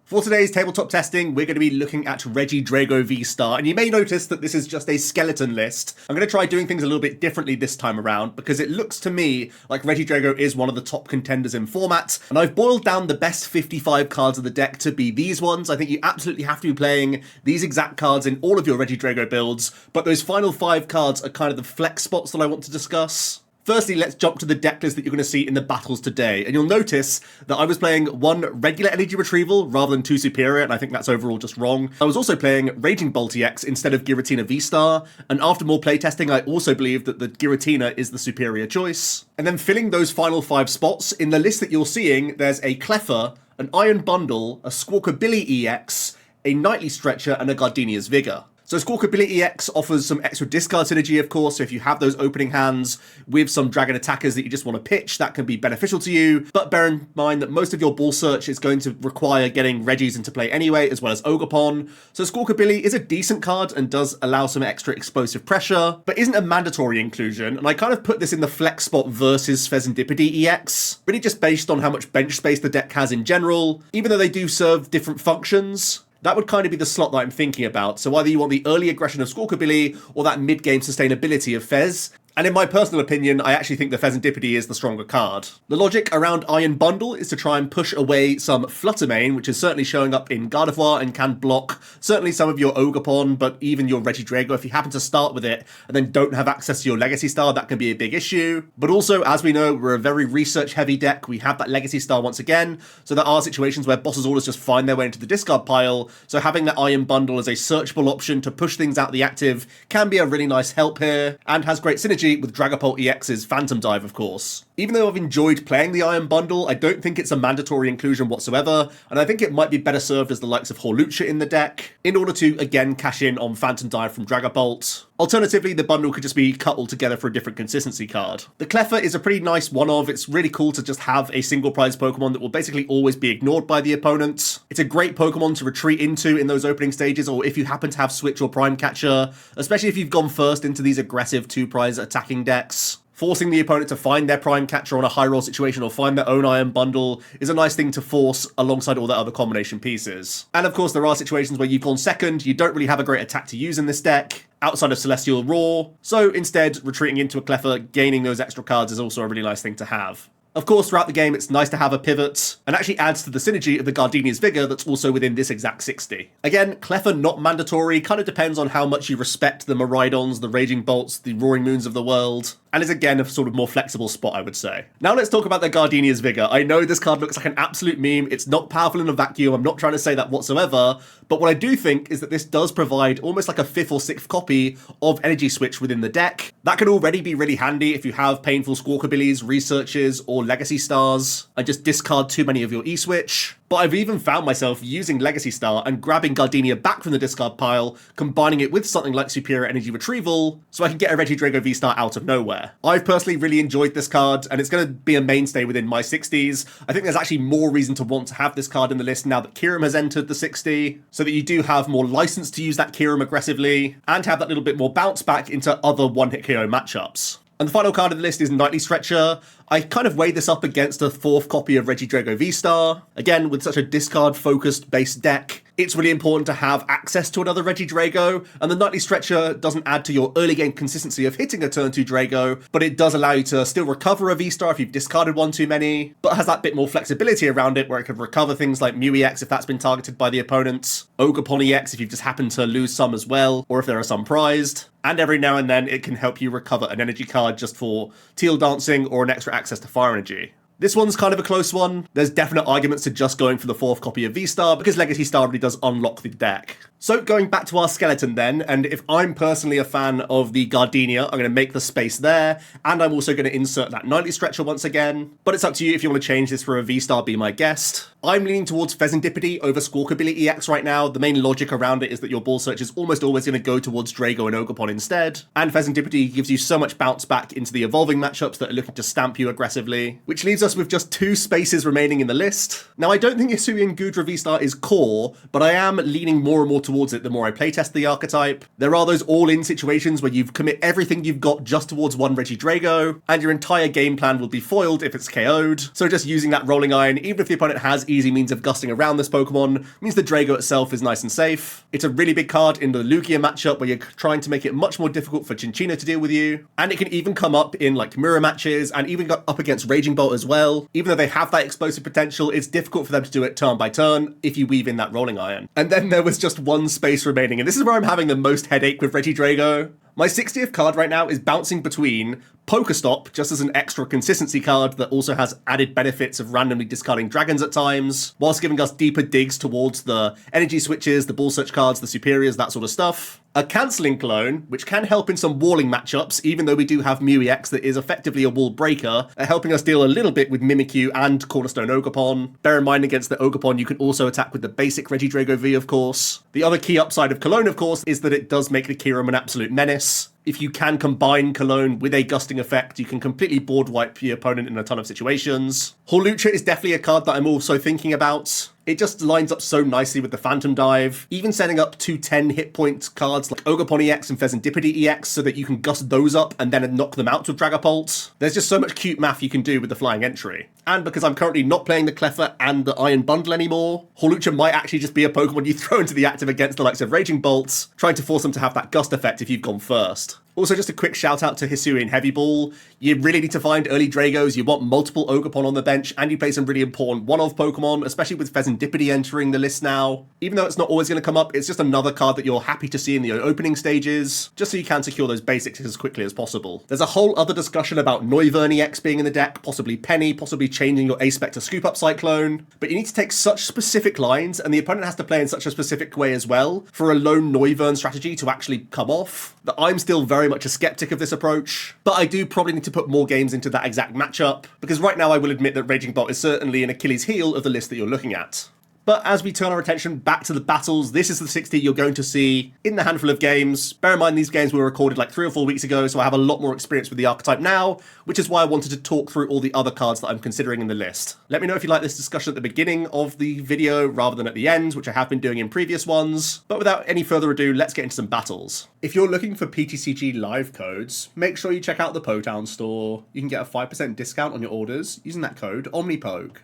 For today's tabletop testing, we're going to be looking at Regidrago V-Star, and you may notice that this is just a skeleton list. I'm going to try doing things a little bit differently this time around, because it looks to me like Regidrago is one of the top contenders in format, and I've boiled down the best 55 cards of the deck to be these ones. I think you absolutely have to be playing these exact cards in all of your Regidrago builds, but those final 5 cards are kind of the flex spots that I want to discuss. Firstly, let's jump to the deck list that you're going to see in the battles today. And you'll notice that I was playing 1 regular energy retrieval rather than 2 superior, and I think that's overall just wrong. I was also playing Raging Bolt EX instead of Giratina V-Star, and after more playtesting, I also believe that the Giratina is the superior choice. And then filling those final 5 spots, in the list that you're seeing, there's a Cleffa, an Iron Bundle, a Squawkabilly EX, a Nightly Stretcher, and a Gardenia's Vigor. So Squawkabilly EX offers some extra discard synergy, of course, so if you have those opening hands with some dragon attackers that you just want to pitch, that can be beneficial to you. But bear in mind that most of your ball search is going to require getting Regis into play anyway, as well as Ogerpon. So Squawkabilly is a decent card and does allow some extra explosive pressure, but isn't a mandatory inclusion, and I kind of put this in the flex spot versus Pheasantipede EX, really just based on how much bench space the deck has in general, even though they do serve different functions. That would kind of be the slot that I'm thinking about, so either you want the early aggression of Squawkabilly or that mid-game sustainability of Fez. And in my personal opinion, I actually think the Pheasantipede is the stronger card. The logic around Iron Bundle is to try and push away some Fluttermane, which is certainly showing up in Gardevoir and can block certainly some of your Ogerpon, but even your Regidrago. If you happen to start with it and then don't have access to your Legacy Star, that can be a big issue. But also, as we know, we're a very research-heavy deck. We have that Legacy Star once again, so there are situations where Boss's Orders just find their way into the discard pile, so having that Iron Bundle as a searchable option to push things out the active can be a really nice help here, and has great synergy with Dragapult EX's Phantom Dive, of course. Even though I've enjoyed playing the Iron Bundle, I don't think it's a mandatory inclusion whatsoever, and I think it might be better served as the likes of Horlucha in the deck, in order to, again, cash in on Phantom Dive from Dragapult. Alternatively, the bundle could just be cut all together for a different consistency card. The Cleffa is a pretty nice one-of. It's really cool to just have a single prize Pokemon that will basically always be ignored by the opponent. It's a great Pokemon to retreat into in those opening stages, or if you happen to have Switch or Prime Catcher, especially if you've gone first into these aggressive 2-prize attacking decks. Forcing the opponent to find their Prime Catcher on a high roll situation or find their own Iron Bundle is a nice thing to force alongside all their other combination pieces. And of course, there are situations where you've gone second, you don't really have a great attack to use in this deck, outside of Celestial Roar, so instead, retreating into a Cleffa, gaining those extra cards is also a really nice thing to have. Of course, throughout the game, it's nice to have a pivot, and actually adds to the synergy of the Gardenia's Vigor that's also within this exact 60. Again, Cleffa not mandatory, kind of depends on how much you respect the Miraidons, the Raging Bolts, the Roaring Moons of the world, and is again a sort of more flexible spot, I would say. Now let's talk about the Gardenia's Vigor. I know this card looks like an absolute meme, it's not powerful in a vacuum, I'm not trying to say that whatsoever, but what I do think is that this does provide almost like a 5th or 6th copy of Energy Switch within the deck. That can already be really handy if you have Painful Squawkabillies, Researches, or Legacy Stars, and just discard too many of your E-Switch. But I've even found myself using Legacy Star and grabbing Gardenia back from the discard pile, combining it with something like Superior Energy Retrieval, so I can get a Regidrago V-Star out of nowhere. I've personally really enjoyed this card, and it's going to be a mainstay within my 60s. I think there's actually more reason to want to have this card in the list now that Kyurem has entered the 60, so that you do have more license to use that Kyurem aggressively, and have that little bit more bounce back into other one-hit KO matchups. And the final card of the list is Nightly Stretcher. I kind of weigh this up against a 4th copy of Regidrago V-Star. Again, with such a discard-focused base deck, it's really important to have access to another Regidrago, and the Nightly Stretcher doesn't add to your early game consistency of hitting a turn 2 Drago, but it does allow you to still recover a V-Star if you've discarded one too many, but has that bit more flexibility around it where it can recover things like Mew EX if that's been targeted by the opponents, Ogerpon EX if you've just happened to lose some as well, or if there are some prized, and every now and then it can help you recover an energy card just for Teal Dancing or an extra access to Fire Energy. This one's kind of a close one. There's definite arguments to just going for the 4th copy of V-Star, because Legacy Star really does unlock the deck. So going back to our skeleton then, and if I'm personally a fan of the Gardenia, I'm going to make the space there, and I'm also going to insert that Nightly Stretcher once again, but it's up to you if you want to change this for a V-Star, be my guest. I'm leaning towards Pheasantipede over Squawkabilly EX right now. The main logic around it is that your ball search is almost always going to go towards Drago and Ogerpon instead, and Pheasantipede gives you so much bounce back into the evolving matchups that are looking to stamp you aggressively, which leaves us with just 2 spaces remaining in the list. Now, I don't think Hisuian Gudra V-Star is core, but I am leaning more and more towards towards it the more I playtest the archetype. There are those all-in situations where you commit everything you've got just towards one Regidrago, and your entire game plan will be foiled if it's KO'd. So just using that Rolling Iron, even if the opponent has easy means of gusting around this Pokemon, means the Drago itself is nice and safe. It's a really big card in the Lugia matchup where you're trying to make it much more difficult for Cinccino to deal with you, and it can even come up in like mirror matches and even got up against Raging Bolt as well. Even though they have that explosive potential, it's difficult for them to do it turn by turn if you weave in that Rolling Iron. And then there was just one space remaining, and this is where I'm having the most headache with Regidrago. My 60th card right now is bouncing between Pokestop, just as an extra consistency card that also has added benefits of randomly discarding dragons at times, whilst giving us deeper digs towards the energy switches, the ball search cards, the superiors, that sort of stuff. A cancelling clone, which can help in some walling matchups, even though we do have Mew EX that is effectively a wall breaker, helping us deal a little bit with Mimikyu and Cornerstone Ogerpon. Bear in mind, against the Ogerpon, you can also attack with the basic Regidrago V, of course. The other key upside of Cologne, of course, is that it does make the Kyurem an absolute menace. If you can combine Cologne with a gusting effect, you can completely board wipe your opponent in a ton of situations. Hawlucha is definitely a card that I'm also thinking about. It just lines up so nicely with the Phantom Dive, even setting up 2 10 hit point cards like Ogerpon EX and Pheasantipede EX so that you can gust those up and then knock them out with Dragapult. There's just so much cute math you can do with the flying entry. And because I'm currently not playing the Cleffa and the Iron Bundle anymore, Hawlucha might actually just be a Pokemon you throw into the active against the likes of Raging Bolts, trying to force them to have that gust effect if you've gone first. Also, just a quick shout out to Hisuian Heavy Ball. You really need to find early Dragos, you want multiple Ogerpon on the bench, and you play some really important one-off Pokemon, especially with Pheasantipede entering the list now. Even though it's not always going to come up, it's just another card that you're happy to see in the opening stages, just so you can secure those basics as quickly as possible. There's a whole other discussion about Noivern EX being in the deck, possibly Penny, possibly changing your A-Spec to Scoop Up Cyclone, but you need to take such specific lines, and the opponent has to play in such a specific way as well, for a lone Noivern strategy to actually come off, that I'm still very much a skeptic of this approach. But I do probably need to put more games into that exact matchup, because right now I will admit that Raging Bolt is certainly an Achilles heel of the list that you're looking at. But as we turn our attention back to the battles, this is the 60 you're going to see in the handful of games. Bear in mind, these games were recorded like 3 or 4 weeks ago, so I have a lot more experience with the archetype now, which is why I wanted to talk through all the other cards that I'm considering in the list. Let me know if you like this discussion at the beginning of the video rather than at the end, which I have been doing in previous ones. But without any further ado, let's get into some battles. If you're looking for PTCG live codes, make sure you check out the Potown store. You can get a 5% discount on your orders using that code, OmniPoke.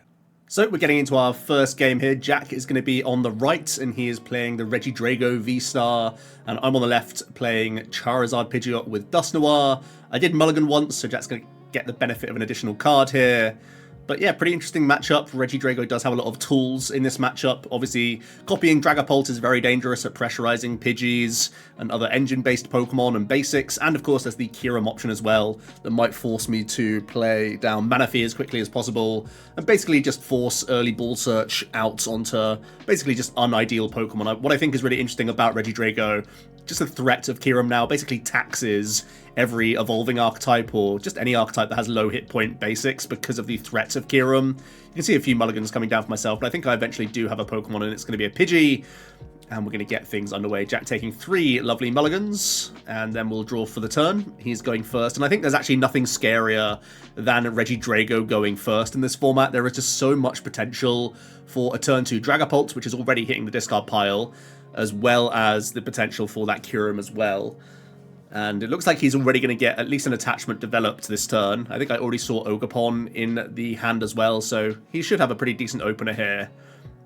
So we're getting into our first game here. Jack is going to be on the right, and he is playing the Regidrago V-Star, and I'm on the left playing Charizard Pidgeot with Dusknoir. I did mulligan once, so Jack's going to get the benefit of an additional card here. But yeah, pretty interesting matchup. Regidrago does have a lot of tools in this matchup. Obviously, copying Dragapult is very dangerous at pressurizing Pidgeys and other engine-based Pokemon and basics. And of course, there's the Kyurem option as well that might force me to play down Manaphy as quickly as possible and basically just force early ball search out onto basically just unideal Pokemon. What I think is really interesting about Regidrago, just the threat of Kyurem now basically taxes every evolving archetype or just any archetype that has low hit point basics because of the threat of Kyurem. You can see a few mulligans coming down for myself, but I think I eventually do have a Pokemon and it's going to be a Pidgey. And we're going to get things underway. Jack taking 3 lovely mulligans, and then we'll draw for the turn. He's going first, and I think there's actually nothing scarier than Regidrago going first in this format. There is just so much potential for a turn 2 Dragapult, which is already hitting the discard pile, as well as the potential for that Kyurem as well. And it looks like he's already going to get at least an attachment developed this turn. I think I already saw Ogerpon in the hand as well, so he should have a pretty decent opener here.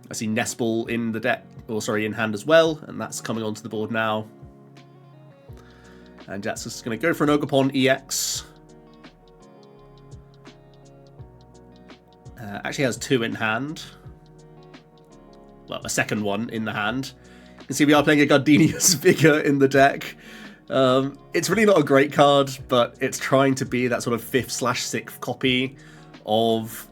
I see Nespal in the deck, or sorry, in hand as well, and that's coming onto the board now. And Jack's just going to go for an Ogerpon EX. Actually has 2 in hand. Well, a second one in the hand. You can see we are playing a Gardenia's Vigor in the deck. It's really not a great card, but it's trying to be that sort of 5th/6th copy of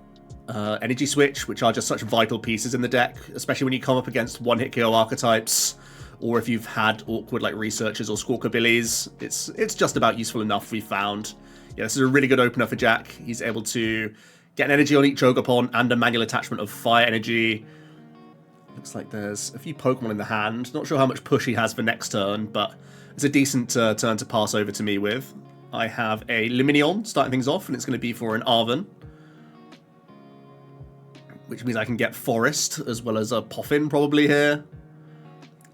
Energy Switch, which are just such vital pieces in the deck, especially when you come up against one-hit KO archetypes, or if you've had awkward like Researchers or Squawkabillies. It's just about useful enough, we found. Yeah, this is a really good opener for Jack. He's able to get an energy on each Ogerpon and a manual attachment of Fire Energy. Looks like there's a few Pokemon in the hand. Not sure how much push he has for next turn, but it's a decent turn to pass over to me with. I have a Lumineon starting things off, and it's going to be for an Arven, which means I can get Forest as well as a Poffin probably here.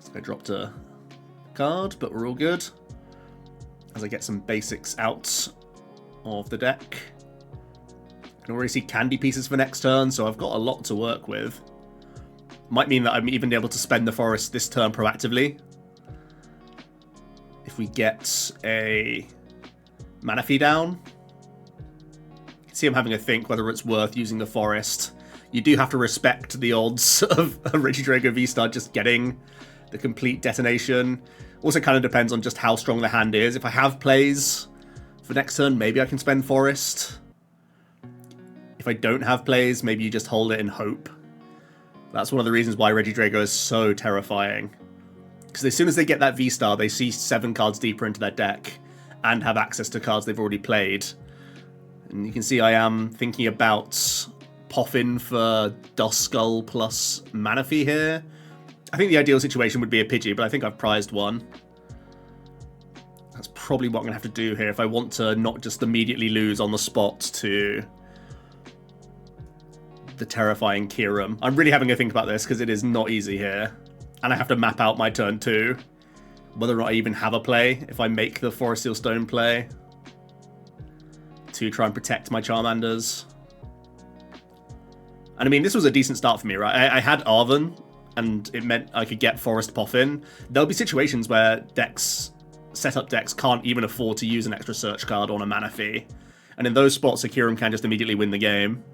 So I dropped a card, but we're all good. As I get some basics out of the deck. I can already see candy pieces for next turn, so I've got a lot to work with. Might mean that I'm even able to spend the forest this turn proactively. If we get a Manaphy down. You can see I'm having a think whether it's worth using the forest. You do have to respect the odds of a Regidrago V-Star just getting the complete detonation. Also kind of depends on just how strong the hand is. If I have plays for next turn, maybe I can spend forest. If I don't have plays, maybe you just hold it in hope. That's one of the reasons why Regidrago is so terrifying. Because as soon as they get that V-Star, they see 7 cards deeper into their deck and have access to cards they've already played. And you can see I am thinking about Poffin for Duskull plus Manaphy here. I think the ideal situation would be a Pidgey, but I think I've prized one. That's probably what I'm going to have to do here if I want to not just immediately lose on the spot to the terrifying Kyurem. I'm really having a think about this because it is not easy here. And I have to map out my turn 2. Whether or not I even have a play if I make the Forest Seal Stone play to try and protect my Charmanders. And I mean, this was a decent start for me, right? I had Arven, and it meant I could get Forest Poffin. There'll be situations where setup decks can't even afford to use an extra search card on a Manaphy. And in those spots, a Kyurem can just immediately win the game.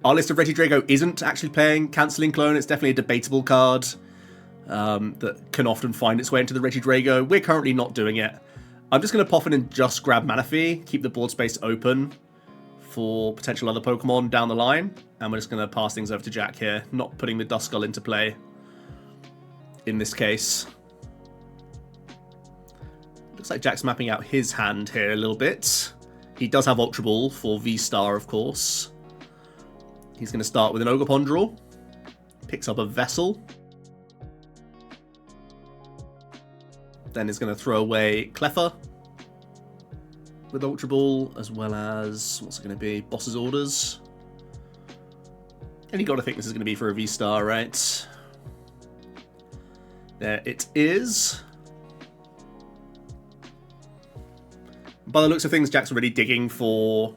Our list of Regidrago isn't actually playing Cancelling Clone. It's definitely a debatable card that can often find its way into the Regidrago. We're currently not doing it. I'm just going to pop in and just grab Manaphy, keep the board space open for potential other Pokemon down the line, and we're just going to pass things over to Jack here, not putting the Duskull into play in this case. Looks like Jack's mapping out his hand here a little bit. He does have Ultra Ball for V-Star, of course. He's going to start with an Ogerpon draw. Picks up a Vessel. Then he's going to throw away Cleffa with Ultra Ball, as well as, what's it going to be? Boss's Orders. And you got to think this is going to be for a V-Star, right? There it is. By the looks of things, Jack's already digging for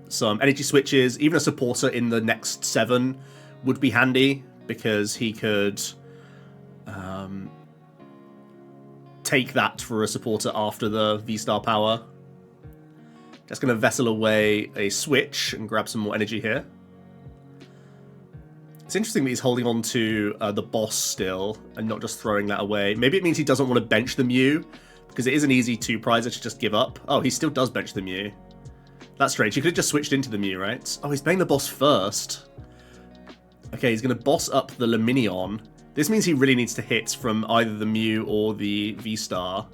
some energy switches. Even a supporter in the next 7 would be handy, because he could take that for a supporter after the V-Star power. Just going to Vessel away a switch and grab some more energy here. It's interesting that he's holding on to the boss still and not just throwing that away. Maybe it means he doesn't want to bench the Mew, because it is an easy 2-prizer to just give up. Oh, he still does bench the Mew. That's strange. He could have just switched into the Mew, right? Oh, he's playing the boss first. Okay, he's going to boss up the Luminion. This means he really needs to hit from either the Mew or the V-Star.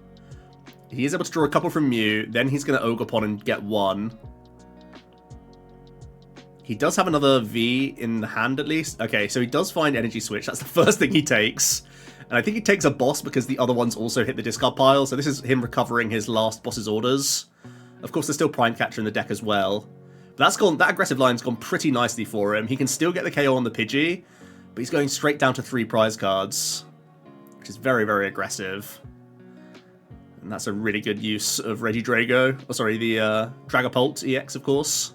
He is able to draw a couple from Mew, then he's going to Ogerpon and get 1. He does have another V in the hand at least. Okay, so he does find Energy Switch. That's the first thing he takes. And I think he takes a boss because the other ones also hit the discard pile. So this is him recovering his last boss's orders. Of course, there's still Prime Catcher in the deck as well. But that aggressive line's gone pretty nicely for him. He can still get the KO on the Pidgey, but he's going straight down to 3 prize cards, which is very, very aggressive. And that's a really good use of Regidrago. Oh, sorry, the Dragapult EX, of course.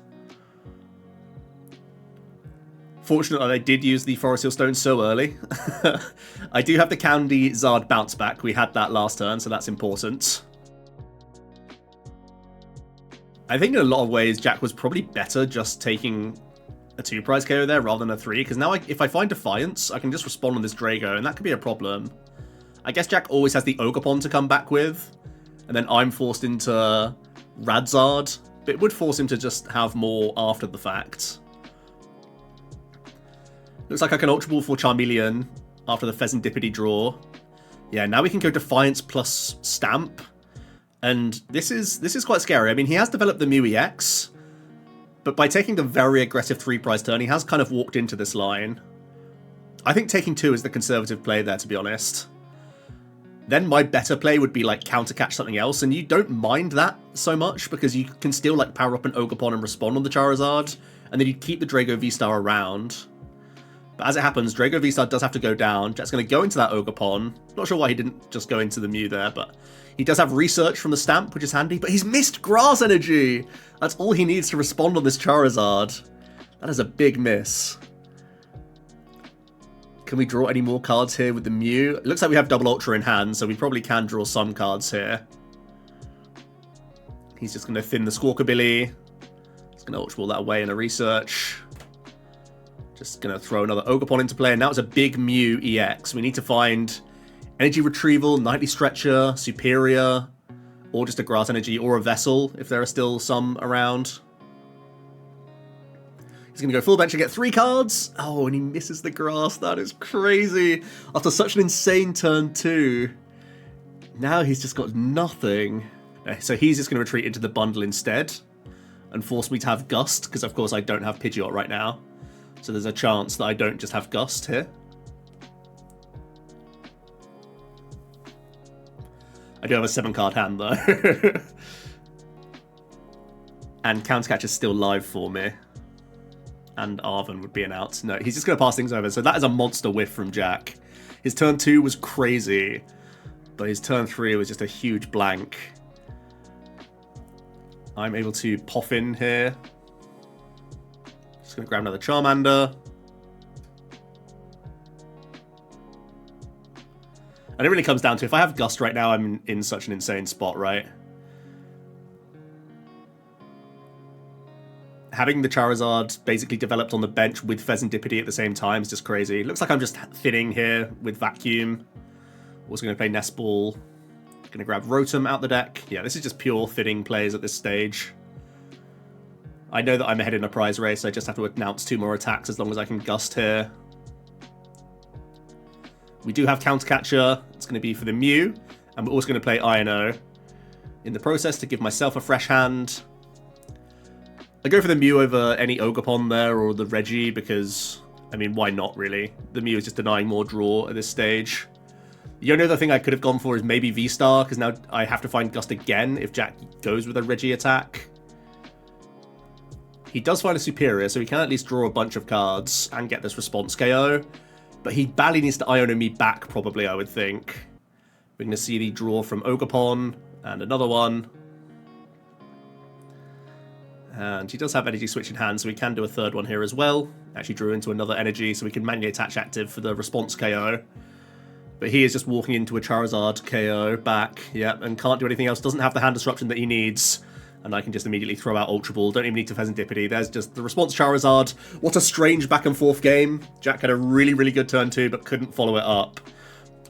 Fortunately, I did use the Forest Seal Stone so early. I do have the Candy Zard bounce back. We had that last turn, so that's important. I think in a lot of ways, Jack was probably better just taking a 2-prize KO there rather than a 3, because now if I find Defiance, I can just respond on this Drago, and that could be a problem. I guess Jack always has the Ogerpon to come back with, and then I'm forced into Radzard, but it would force him to just have more after the fact. Looks like I can Ultra Ball for Charmeleon after the Pheasantipity draw. Yeah, now we can go Defiance plus Stamp, and this is quite scary. I mean, he has developed the Mew EX, but by taking the very aggressive 3-prize turn, he has kind of walked into this line. I think taking 2 is the conservative play there, to be honest. Then my better play would be like counter catch something else, and you don't mind that so much because you can still like power up an Ogerpon and respond on the Charizard, and then you keep the Drago V-Star around. But as it happens, Drago V-Star does have to go down. Jack's going to go into that Ogerpon. Not sure why he didn't just go into the Mew there, but he does have Research from the Stamp, which is handy. But he's missed Grass Energy! That's all he needs to respond on this Charizard. That is a big miss. Can we draw any more cards here with the Mew? It looks like we have Double Ultra in hand, so we probably can draw some cards here. He's just going to thin the Squawkabilly. He's going to Ultra Ball that away in a Research. Just going to throw another Ogerpon into play. And now it's a big Mew EX. We need to find Energy Retrieval, Nightly Stretcher, Superior, or just a Grass Energy, or a Vessel, if there are still some around. He's going to go full bench and get 3 cards. Oh, and he misses the Grass. That is crazy. After such an insane turn 2. Now he's just got nothing. So he's just going to retreat into the bundle instead. And force me to have Gust, because of course I don't have Pidgeot right now. So there's a chance that I don't just have Gust here. I do have a 7-card hand though. And Countercatch is still live for me. And Arven would be an out. No, he's just going to pass things over. So that is a monster whiff from Jack. His turn 2 was crazy. But his turn 3 was just a huge blank. I'm able to Poffin here. Just going to grab another Charmander. And it really comes down to, if I have Gust right now, I'm in such an insane spot, right? Having the Charizard basically developed on the bench with Pheasantipity at the same time is just crazy. Looks like I'm just thinning here with Vacuum. Also going to play Nest Ball. Going to grab Rotom out the deck. Yeah, this is just pure thinning plays at this stage. I know that I'm ahead in a prize race. I just have to announce 2 more attacks as long as I can Gust here. We do have Countercatcher. It's going to be for the Mew. And we're also going to play Ino in the process to give myself a fresh hand. I go for the Mew over any Ogerpon there or the Reggie because, I mean, why not really? The Mew is just denying more draw at this stage. The only other thing I could have gone for is maybe V-Star, because now I have to find Gust again if Jack goes with a Reggie attack. He does find a Superior, so he can at least draw a bunch of cards and get this response KO. But he badly needs to Iono me back, probably, I would think. We're going to see the draw from Ogerpon and another one. And he does have Energy Switch in hand, so we can do a third one here as well. Actually drew into another Energy, so we can manually attach active for the response KO. But he is just walking into a Charizard KO back, yeah, and can't do anything else. Doesn't have the hand disruption that he needs. And I can just immediately throw out Ultra Ball. Don't even need to Pheasantipity. There's just the response Charizard. What a strange back and forth game. Jack had a really, really good turn 2, but couldn't follow it up.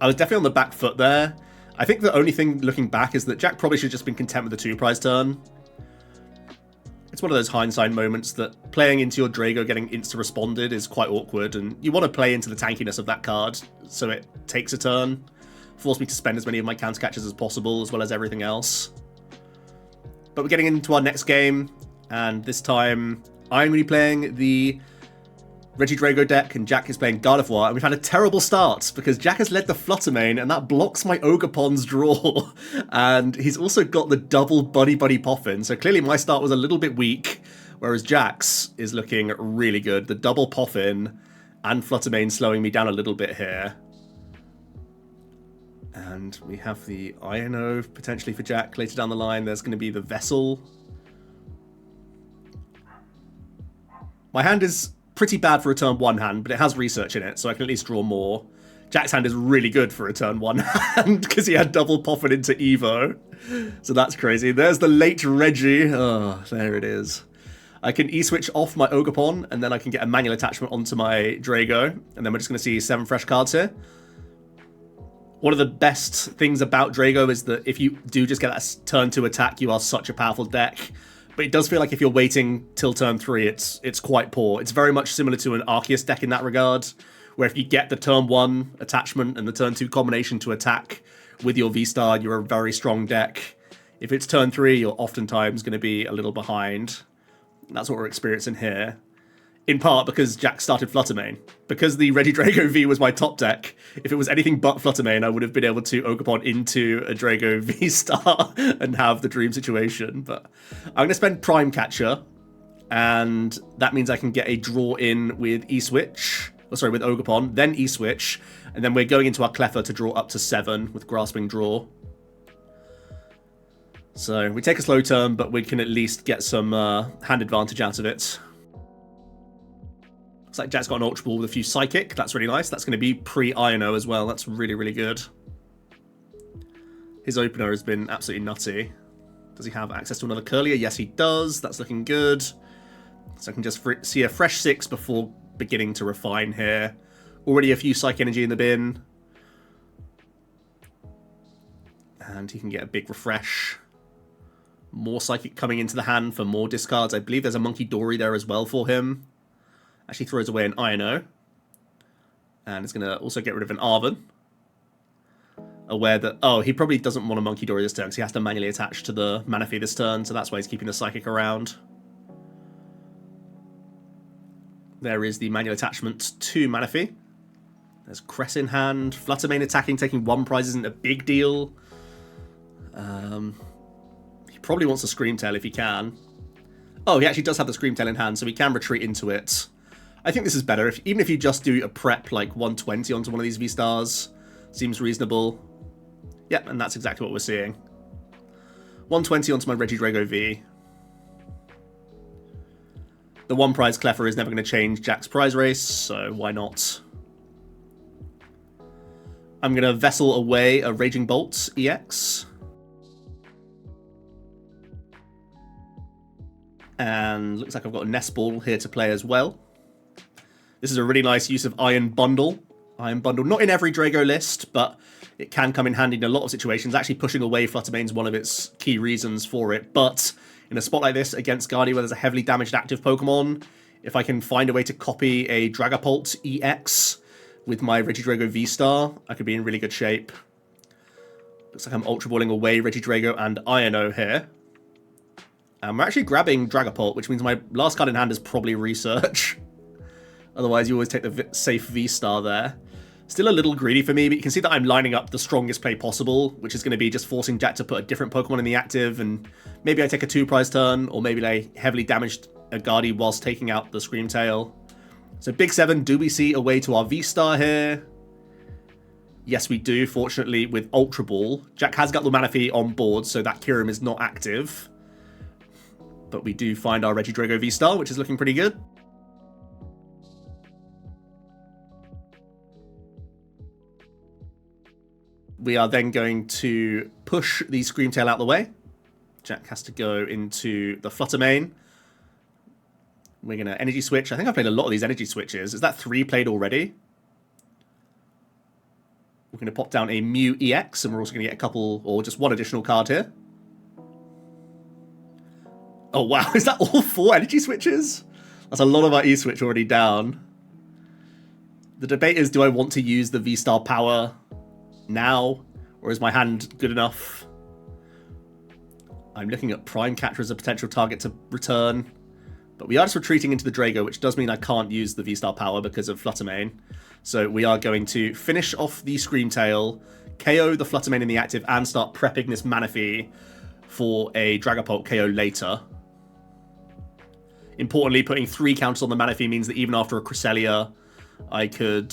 I was definitely on the back foot there. I think the only thing looking back is that Jack probably should have just been content with the 2-prize turn. It's one of those hindsight moments that playing into your Drago getting insta-responded is quite awkward, and you want to play into the tankiness of that card so it takes a turn. Force me to spend as many of my Countercatchers as possible, as well as everything else. But we're getting into our next game, and this time I'm going to be playing the Regidrago deck, and Jack is playing Gardevoir, and we've had a terrible start, because Jack has led the Fluttermane, and that blocks my Ogerpon's draw, and he's also got the double Buddy Poffin, so clearly my start was a little bit weak, whereas Jack's is looking really good. The double Poffin and Fluttermane slowing me down a little bit here. And we have the Iono potentially for Jack later down the line. There's going to be the Vessel. My hand is pretty bad for a turn 1 hand, but it has Research in it, so I can at least draw more. Jack's hand is really good for a turn 1 hand, because he had double Poffin into Evo. So that's crazy. There's the late Reggie. Oh, there it is. I can E-switch off my Ogerpon, and then I can get a manual attachment onto my Drago, and then we're just going to see 7 fresh cards here. One of the best things about Drago is that if you do just get that turn 2 attack, you are such a powerful deck. But it does feel like if you're waiting till turn 3, it's quite poor. It's very much similar to an Arceus deck in that regard, where if you get the turn 1 attachment and the turn 2 combination to attack with your V-Star, you're a very strong deck. If it's turn 3, you're oftentimes going to be a little behind. That's what we're experiencing here. In part because Jack started Fluttermane. Because the Regidrago V was my top deck, if it was anything but Fluttermane, I would have been able to Ogerpon into a Drago V-Star and have the dream situation. But I'm going to spend Prime Catcher, and that means I can get a draw in with E-Switch. with Ogerpon, then E-Switch, and then we're going into our Cleffer to draw up to 7 with Grasping Draw. So we take a slow turn, but we can at least get some hand advantage out of it. Looks like Jack's got an Ultra Ball with a few Psychic. That's really nice. That's going to be pre-Iono as well. That's really, really good. His opener has been absolutely nutty. Does he have access to another Curlier? Yes, he does. That's looking good. So I can just see a fresh 6 before beginning to refine here. Already a few Psych Energy in the bin. And he can get a big refresh. More Psychic coming into the hand for more discards. I believe there's a Monkey Dory there as well for him. Actually throws away an Iono. And is going to also get rid of an Arven. Aware that... Oh, he probably doesn't want a Monkey Dory this turn because he has to manually attach to the Manaphy this turn. So that's why he's keeping the Psychic around. There is the manual attachment to Manaphy. There's Cress in hand. Fluttermane attacking, taking 1 prize isn't a big deal. He probably wants a Screamtail if he can. Oh, he actually does have the Screamtail in hand, so he can retreat into it. I think this is better. Even if you just do a prep like 120 onto one of these V-Stars, seems reasonable. Yep, and that's exactly what we're seeing. 120 onto my Regidrago V. The 1 prize Cleffer is never going to change Jack's prize race, so why not? I'm going to Vessel away a Raging Bolt EX. And looks like I've got a Nest Ball here to play as well. This is a really nice use of Iron Bundle. Iron Bundle, not in every Drago list, but it can come in handy in a lot of situations. Actually, pushing away Fluttermane's one of its key reasons for it. But in a spot like this against Gardi, where there's a heavily damaged active Pokemon, if I can find a way to copy a Dragapult EX with my Regidrago V-Star, I could be in really good shape. Looks like I'm Ultra Balling away Regidrago and Iono here. And we're actually grabbing Dragapult, which means my last card in hand is probably Research. Otherwise, you always take the safe V-Star there. Still a little greedy for me, but you can see that I'm lining up the strongest play possible, which is going to be just forcing Jack to put a different Pokemon in the active, and maybe I take a 2 prize turn, or maybe I heavily damaged a Gardi whilst taking out the Screamtail. So big 7, do we see a way to our V-Star here? Yes, we do, fortunately, with Ultra Ball. Jack has got the Manaphy on board, so that Kyurem is not active. But we do find our Regidrago V-Star, which is looking pretty good. We are then going to push the Screamtail out the way. Jack has to go into the Fluttermane. We're going to Energy Switch. I think I've played a lot of these Energy Switches. Is that 3 played already? We're going to pop down a Mew EX, and we're also going to get a couple, or just 1 additional card here. Oh wow, is that all 4 Energy Switches? That's a lot of our E-Switch already down. The debate is, do I want to use the V-Star power now, or is my hand good enough? I'm looking at Prime Catcher as a potential target to return, but we are just retreating into the Drago, which does mean I can't use the V-Star power because of Fluttermane. So we are going to finish off the Screamtail, KO the Fluttermane in the active, and start prepping this Manaphy for a Dragapult KO later. Importantly, putting 3 counters on the Manaphy means that even after a Cresselia, I could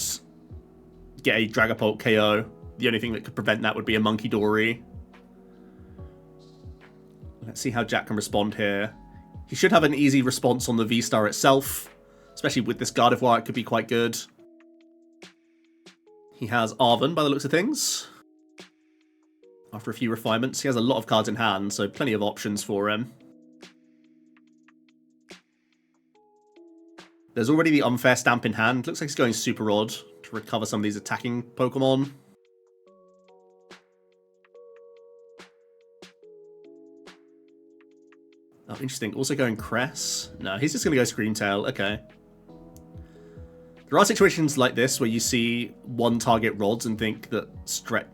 get a Dragapult KO. The only thing that could prevent that would be a Monkey Dory. Let's see how Jack can respond here. He should have an easy response on the V-Star itself. Especially with this Gardevoir, it could be quite good. He has Arven by the looks of things. After a few refinements, he has a lot of cards in hand, so plenty of options for him. There's already the Unfair Stamp in hand. Looks like he's going Super Rod to recover some of these attacking Pokemon. Oh, interesting. Also going Cress. No, he's just going to go Screamtail. Okay. There are situations like this where you see 1 target rods and think that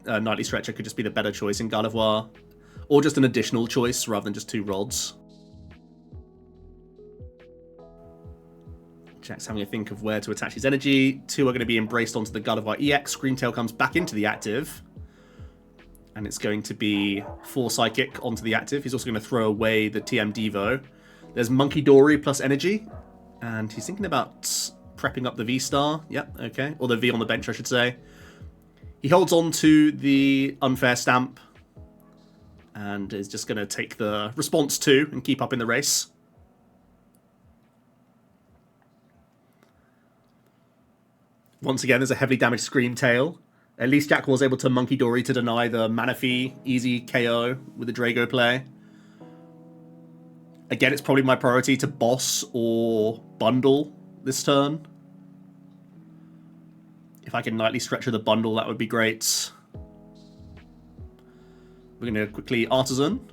Nightly Stretcher could just be the better choice in Gardevoir. Or just an additional choice rather than just 2 rods. Jack's having a think of where to attach his energy. 2 are going to be embraced onto the Gardevoir EX. Screamtail comes back into the active. And it's going to be 4 Psychic onto the active. He's also going to throw away the TM Devo. There's Monkey Dory plus energy. And he's thinking about prepping up the V-Star. Yep, okay. Or the V on the bench, I should say. He holds on to the unfair stamp and is just going to take the response 2 and keep up in the race. Once again, there's a heavily damaged Scream Tail. At least Jack was able to Monkey Dory to deny the Manaphy easy KO with the Drago play. Again, it's probably my priority to boss or bundle this turn. If I can nightly stretch with a bundle, that would be great. We're going to quickly Artisan.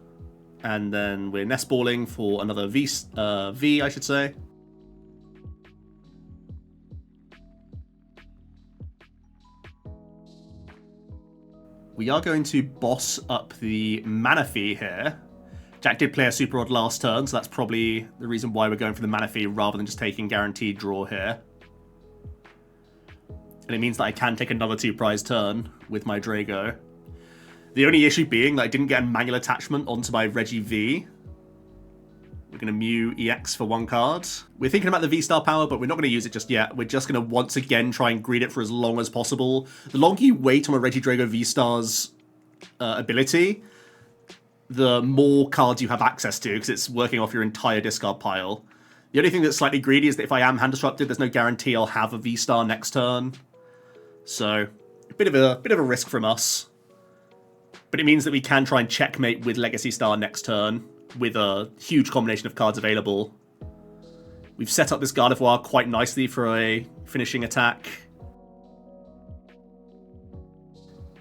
And then we're nest balling for another V, I should say. We are going to boss up the Manaphy here. Jack did play a Super Rod last turn, so that's probably the reason why we're going for the Manaphy rather than just taking guaranteed draw here. And it means that I can take another 2-prize turn with my Drago. The only issue being that I didn't get a manual attachment onto my Regi V. We're going to Mew EX for 1 card. We're thinking about the V-Star power, but we're not going to use it just yet. We're just going to once again try and greed it for as long as possible. The longer you wait on a Regidrago V-Star's ability, the more cards you have access to, because it's working off your entire discard pile. The only thing that's slightly greedy is that if I am hand disrupted, there's no guarantee I'll have a V-Star next turn. So, a bit of a risk from us. But it means that we can try and checkmate with Legacy Star next turn, with a huge combination of cards available. We've set up this Gardevoir quite nicely for a finishing attack.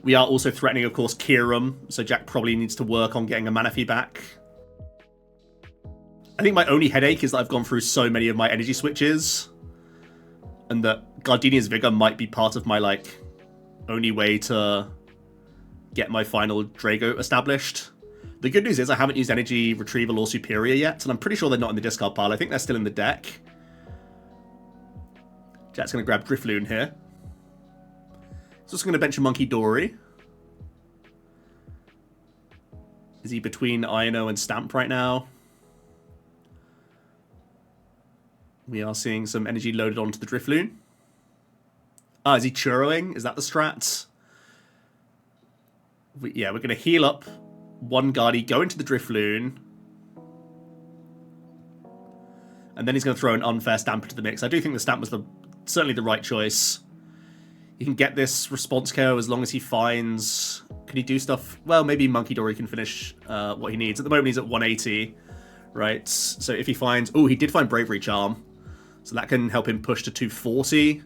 We are also threatening, of course, Kierum, so Jack probably needs to work on getting a Manaphy back. I think my only headache is that I've gone through so many of my energy switches, and that Gardenia's Vigor might be part of my, only way to get my final Drago established. The good news is I haven't used Energy Retrieval or Superior yet, and I'm pretty sure they're not in the discard pile. I think they're still in the deck. Jack's going to grab Drifloon here. He's also going to bench a Monkey Dory. Is he between Ino and Stamp right now? We are seeing some energy loaded onto the Drifloon. Ah, is he churroing? Is that the strat? Yeah, we're going to heal up 1 Gardi, go into the Drifloon. And then he's going to throw an unfair Stamp into the mix. I do think the Stamp was certainly the right choice. He can get this response KO as long as he finds... Can he do stuff? Well, maybe Monkey Dory can finish what he needs. At the moment, he's at 180, right? So if he finds... Oh, he did find Bravery Charm. So that can help him push to 240.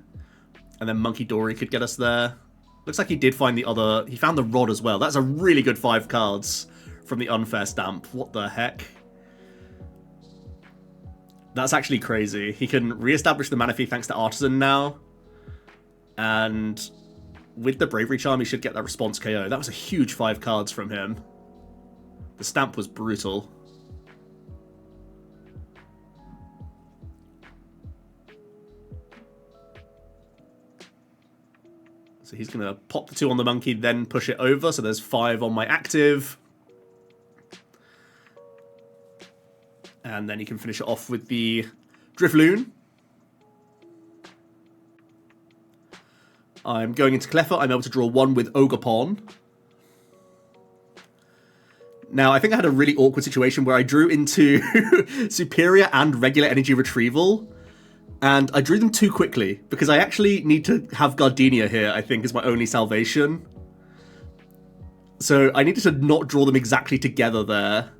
And then Monkey Dory could get us there. Looks like he did find the other... He found the Rod as well. That's a really good 5 cards from the unfair Stamp. What the heck? That's actually crazy. He can re-establish the Manaphy thanks to Artisan now. And with the Bravery Charm, he should get that response KO. That was a huge 5 cards from him. The Stamp was brutal. So he's going to pop the 2 on the Monkey, then push it over. So there's 5 on my active. And then he can finish it off with the Drifloon. I'm going into Cleffa. I'm able to draw 1 with Ogerpon. Now, I think I had a really awkward situation where I drew into Superior and regular energy retrieval. And I drew them too quickly, because I actually need to have Gardenia here, I think, is my only salvation. So I needed to not draw them exactly together there.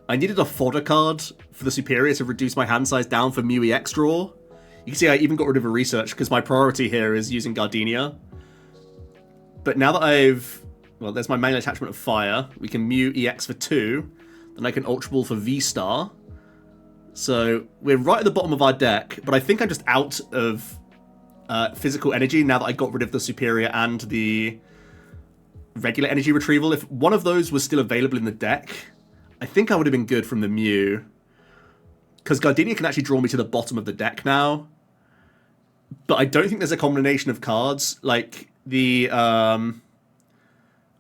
I needed a fodder card for the Superior to reduce my hand size down for Mew EX draw. You can see I even got rid of a research, because my priority here is using Gardenia. But now that I've... Well, there's my manual attachment of Fire. We can Mew EX for 2. Then I can Ultra Ball for V-Star. So we're right at the bottom of our deck, but I think I'm just out of physical energy now that I got rid of the Superior and the regular energy retrieval. If one of those was still available in the deck, I think I would have been good from the Mew. Because Gardenia can actually draw me to the bottom of the deck now. But I don't think there's a combination of cards. Like, the...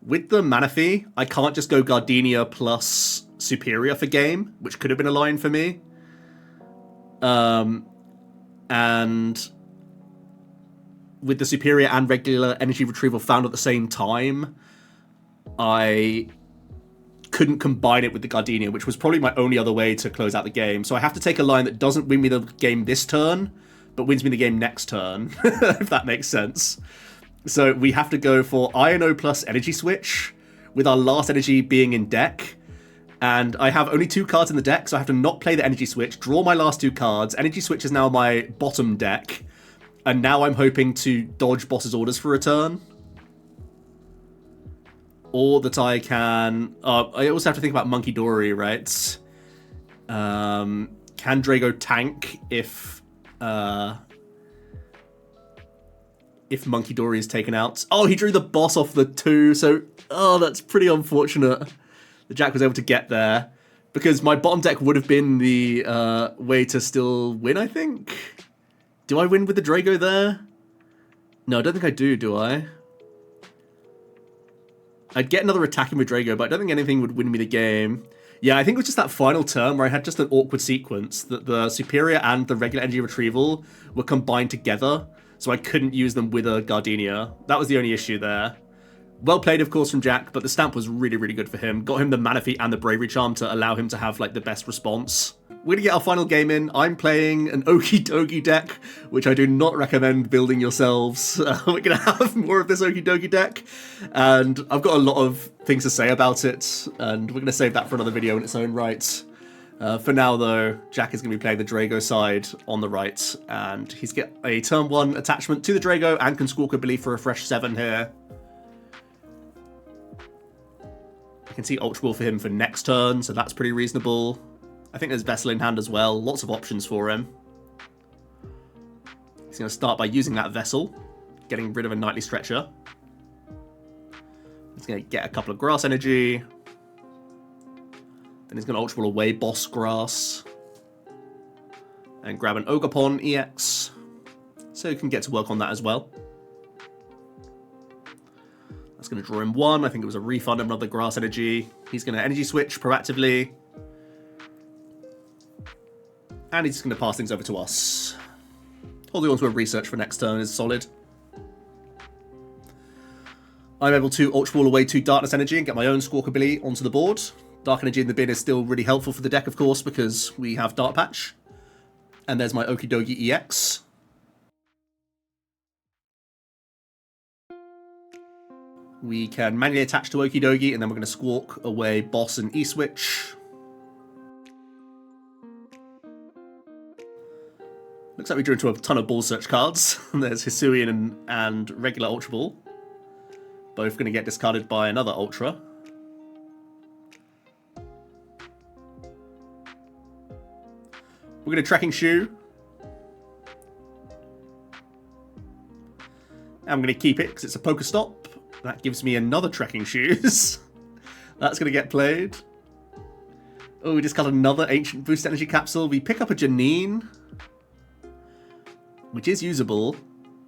with the Manaphy, I can't just go Gardenia plus Superior for game, which could have been a line for me. And with the superior and regular energy retrieval found at the same time, I couldn't combine it with the Gardenia, which was probably my only other way to close out the game. So I have to take a line that doesn't win me the game this turn, but wins me the game next turn, if that makes sense. So we have to go for INO plus energy switch, with our last energy being in deck. And I have only 2 cards in the deck, so I have to not play the energy switch, draw my last 2 cards. Energy switch is now my bottom deck. And now I'm hoping to dodge boss's orders for a turn. Or that I can... I also have to think about Monkey Dory, right? Can Drago tank if Monkey Dory is taken out? Oh, he drew the boss off the 2, so... Oh, that's pretty unfortunate that Jack was able to get there. Because my bottom deck would have been the way to still win, I think. Do I win with the Drago there? No, I don't think I do I? I'd get another attacking with Drago, but I don't think anything would win me the game. Yeah, I think it was just that final turn where I had just an awkward sequence that the superior and the regular energy retrieval were combined together, so I couldn't use them with a Gardenia. That was the only issue there. Well played, of course, from Jack, but the stamp was really, really good for him. Got him the Mana Feat and the Bravery Charm to allow him to have, like, the best response. We're gonna get our final game in. I'm playing an Okidogi deck, which I do not recommend building yourselves. We're gonna have more of this Okidogi deck, and I've got a lot of things to say about it, and we're gonna save that for another video in its own right. For now, though, Jack is gonna be playing the Drago side on the right, and he's got a turn 1 attachment to the Drago and can squawk a belief for a fresh 7 here. I can see Ultra Ball for him for next turn, so that's pretty reasonable. I think there's Vessel in hand as well. Lots of options for him. He's going to start by using that Vessel, getting rid of a Nightly Stretcher. He's going to get a couple of Grass Energy. Then he's going to Ultra Ball away Boss Grass. And grab an Ogerpon EX. So he can get to work on that as well. That's going to draw him 1. I think it was a refund of another Grass Energy. He's going to Energy Switch proactively. And he's just going to pass things over to us. Holding on to a research for next turn is solid. I'm able to Ultra Ball away 2 Darkness Energy and get my own Squawkabilly onto the board. Dark Energy in the bin is still really helpful for the deck, of course, because we have Dark Patch. And there's my Okidogi EX. We can manually attach to Okidogi, and then we're going to Squawk away Boss and E-Switch. Looks like we drew into a ton of Ball Search cards. There's Hisuian and regular Ultra Ball. Both going to get discarded by another Ultra. We're going to Trekking Shoe. I'm going to keep it because it's a Pokestop. That gives me another Trekking Shoes. That's going to get played. Oh, we just got another Ancient Boost Energy Capsule. We pick up a Janine, which is usable.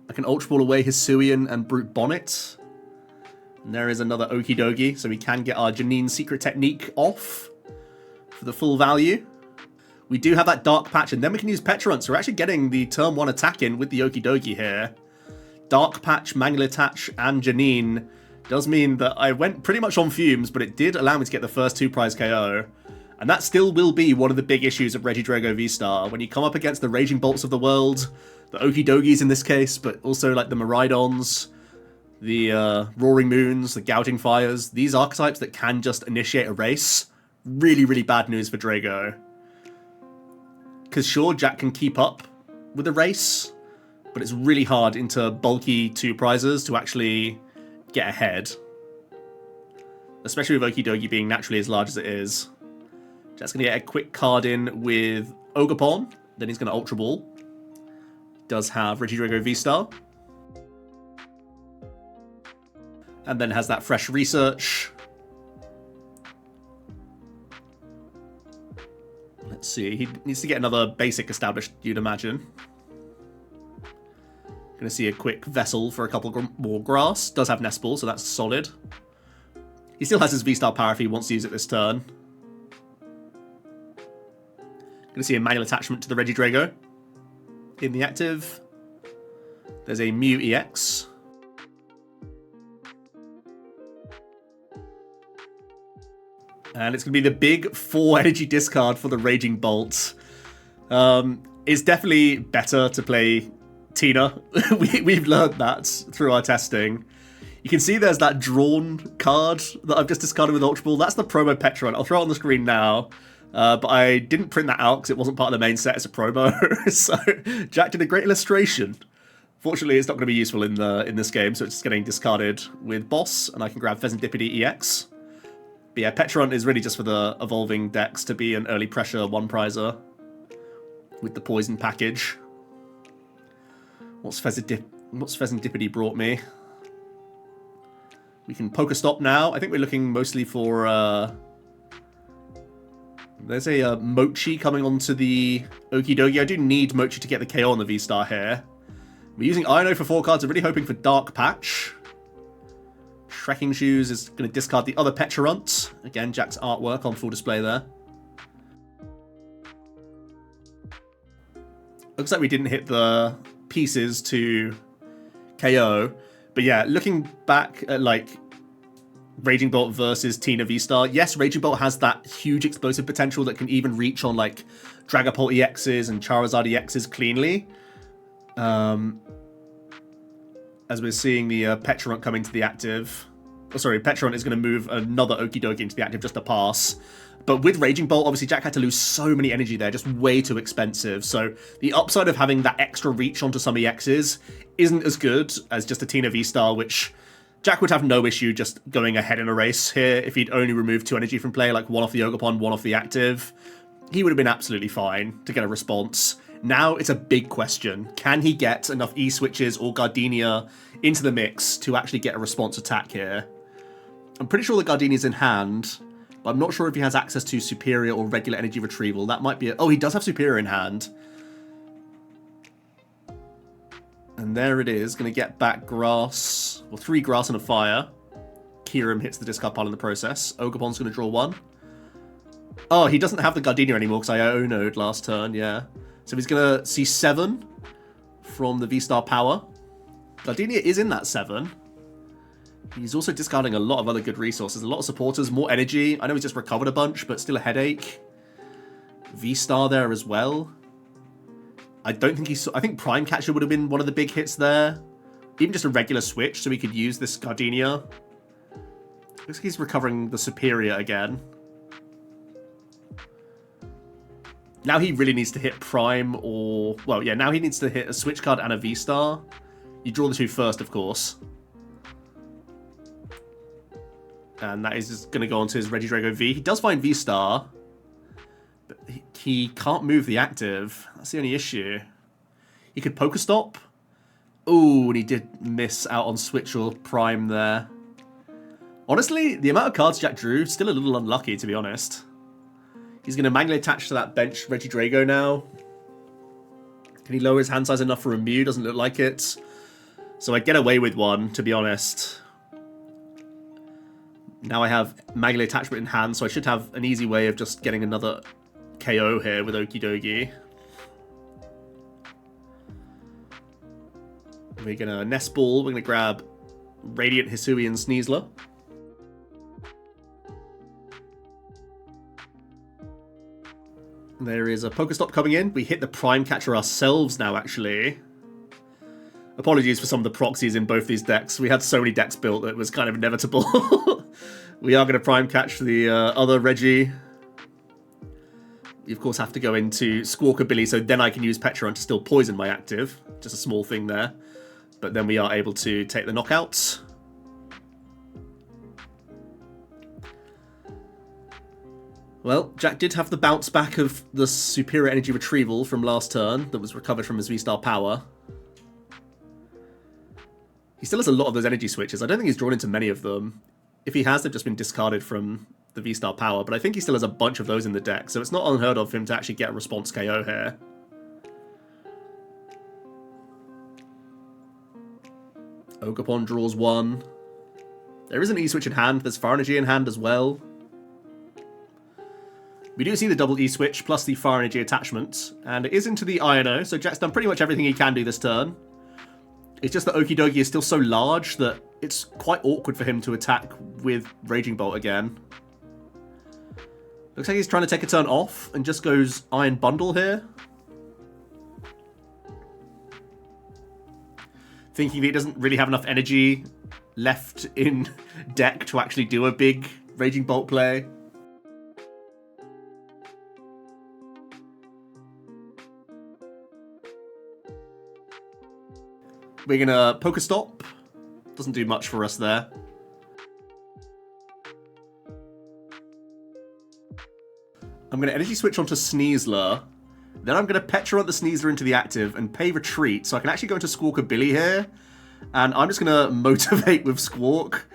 I can Ultra Ball away Hisuian and Brute Bonnet. And there is another Okidogi, so we can get our Janine Secret Technique off for the full value. We do have that Dark Patch, and then we can use Petrunt, so we're actually getting the turn 1 attack in with the Okidogi here. Dark Patch, Manual Attach, and Janine does mean that I went pretty much on fumes, but it did allow me to get the first 2 prize KO. And that still will be one of the big issues of Regidrago V-Star. When you come up against the Raging Bolts of the world, the Okidogis in this case, but also like the Miraidons, the Roaring Moons, the Gouging Fires, these archetypes that can just initiate a race. Really, really bad news for Drago. Because sure, Jack can keep up with the race, but it's really hard into bulky 2 prizes to actually get ahead. Especially with Okidogi being naturally as large as it is. Jack's going to get a quick card in with Ogerpon, then he's going to Ultra Ball. Does have Regidrago V-Star. And then has that fresh research. Let's see, he needs to get another basic established, you'd imagine. Going to see a quick Vessel for a couple more Grass. Does have Nest Ball, so that's solid. He still has his V-Star power if he wants to use it this turn. Going to see a manual attachment to the Regidrago in the active. There's a Mew EX. And it's going to be the big 4 energy discard for the Raging Bolt. It's definitely better to play Tina. We've learned that through our testing. You can see there's that drawn card that I've just discarded with Ultra Ball. That's the promo Petron. I'll throw it on the screen now. But I didn't print that out because it wasn't part of the main set. It's a promo. So Jack did a great illustration. Fortunately, it's not going to be useful in this game, so it's just getting discarded with Boss, and I can grab Pheasantipede EX. But yeah, Petron is really just for the evolving decks to be an early pressure one-prizer with the poison package. What's Pheasantipede brought me? We can Pokestop now. I think we're looking mostly for... There's a Mochi coming onto the Okidogi. I do need Mochi to get the KO on the V-Star here. We're using Ino for 4 cards. I'm really hoping for Dark Patch. Shrekking Shoes is going to discard the other Pecharunt. Again, Jack's artwork on full display there. Looks like we didn't hit the pieces to KO. But yeah, looking back at like Raging Bolt versus Tina V-Star, yes, Raging Bolt has that huge explosive potential that can even reach on like Dragapult EXs and Charizard EXs cleanly. As we're seeing the Pecharunt come into the active. Oh, sorry, Pecharunt is going to move another Okidogi into the active just to pass. But with Raging Bolt, obviously Jack had to lose so many energy there, just way too expensive. So the upside of having that extra reach onto some EXs isn't as good as just a Tina V-Star, which Jack would have no issue just going ahead in a race here if he'd only removed 2 energy from play, like 1 off the Ogerpon, 1 off the active. He would have been absolutely fine to get a response. Now it's a big question. Can he get enough E-switches or Gardenia into the mix to actually get a response attack here? I'm pretty sure the Gardenia's in hand, but I'm not sure if he has access to Superior or regular energy retrieval. That might be it. Oh, he does have Superior in hand. And there it is. Going to get back Grass, or 3 Grass and a Fire. Kyurem hits the discard pile in the process. Ogerpon's going to draw 1. Oh, he doesn't have the Gardenia anymore because I O-No'd last turn, yeah. So he's going to see 7 from the V-Star power. Gardenia is in that 7. He's also discarding a lot of other good resources. A lot of supporters, more energy. I know he's just recovered a bunch, but still a headache. V-Star there as well. I don't think I think Prime Catcher would have been one of the big hits there. Even just a regular switch so we could use this Gardenia. Looks like he's recovering the Superior again. Now he really needs to hit Prime or... Well, yeah, now he needs to hit a Switch card and a V-Star. You draw the 2 first, of course. And that is just going to go onto his Regidrago V. He does find V-Star. But he can't move the active. That's the only issue. He could Pokestop. Ooh, and he did miss out on Switch or Prime there. Honestly, the amount of cards Jack drew, still a little unlucky, to be honest. He's going to manually attach to that bench Regidrago now. Can he lower his hand size enough for a Mew? Doesn't look like it. So I get away with one, to be honest. Now I have manually attachment in hand, so I should have an easy way of just getting another KO here with Okidogi. We're going to Nest Ball. We're going to grab Radiant Hisuian Sneasler. There is a Pokestop coming in. We hit the Prime Catcher ourselves now, actually. Apologies for some of the proxies in both these decks. We had so many decks built that it was kind of inevitable. We are going to Prime Catch the other Reggie. We, of course, have to go into Squawkabilly, so then I can use Pecharunt to still poison my active. Just a small thing there. But then we are able to take the knockouts. Well, Jack did have the bounce back of the Superior Energy Retrieval from last turn that was recovered from his V-Star power. He still has a lot of those energy switches. I don't think he's drawn into many of them. If he has, they've just been discarded from the V-Star power, but I think he still has a bunch of those in the deck, so it's not unheard of for him to actually get a response KO here. Ogerpon draws 1. There is an E-switch in hand. There's Fire Energy in hand as well. We do see the double E-switch plus the Fire Energy attachment, and it is into the INO, so Jack's done pretty much everything he can do this turn. It's just that Okidogi is still so large that it's quite awkward for him to attack with Raging Bolt again. Looks like he's trying to take a turn off and just goes Iron Bundle here. Thinking that he doesn't really have enough energy left in deck to actually do a big Raging Bolt play. We're gonna Pokestop. Doesn't do much for us there. I'm gonna Energy Switch onto Sneasler. Then I'm gonna Petra the Sneasler into the active and pay Retreat, so I can actually go into Squawkabilly here. And I'm just gonna Motivate with Squawk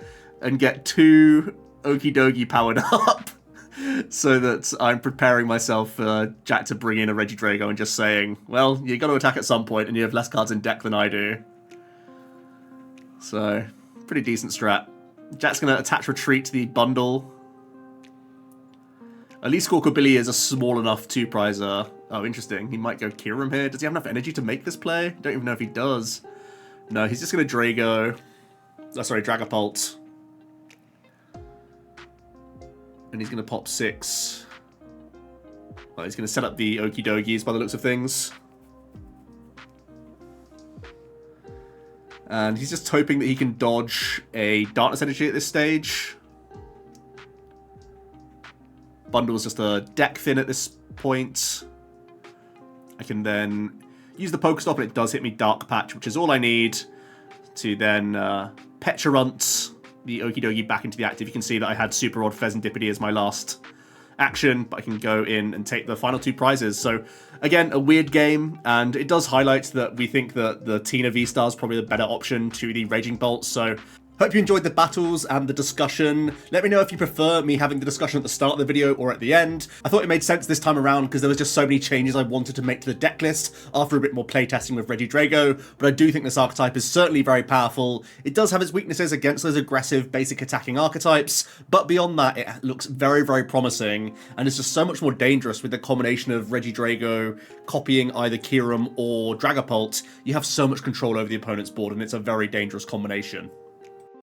and get 2 Okidogi powered up. So that I'm preparing myself for Jack to bring in a Regidrago and just saying, well, you got to attack at some point and you have less cards in deck than I do. So, pretty decent strat. Jack's going to attach Retreat to the bundle. At least Squawkabilly is a small enough 2-prizer. Oh, interesting. He might go Kirim here. Does he have enough energy to make this play? Don't even know if he does. No, he's just going to Drago. Oh, sorry, Dragapult. And he's going to pop 6. Well, he's going to set up the Okidogis by the looks of things. And he's just hoping that he can dodge a Darkness Energy at this stage. Bundle's just a deck thin at this point. I can then use the Pokestop and it does hit me Dark Patch, which is all I need to then Pecharunt the Okidogi back into the active. You can see that I had Super Rod Pheasantipity as my last action, but I can go in and take the final 2 prizes. So again, a weird game, and it does highlight that we think that the Tina V-Star is probably the better option to the Raging Bolt. So hope you enjoyed the battles and the discussion. Let me know if you prefer me having the discussion at the start of the video or at the end. I thought it made sense this time around because there was just so many changes I wanted to make to the deck list after a bit more playtesting with Regidrago, but I do think this archetype is certainly very powerful. It does have its weaknesses against those aggressive basic attacking archetypes, but beyond that it looks very, very promising, and it's just so much more dangerous with the combination of Regidrago copying either Kirim or Dragapult. You have so much control over the opponent's board, and it's a very dangerous combination.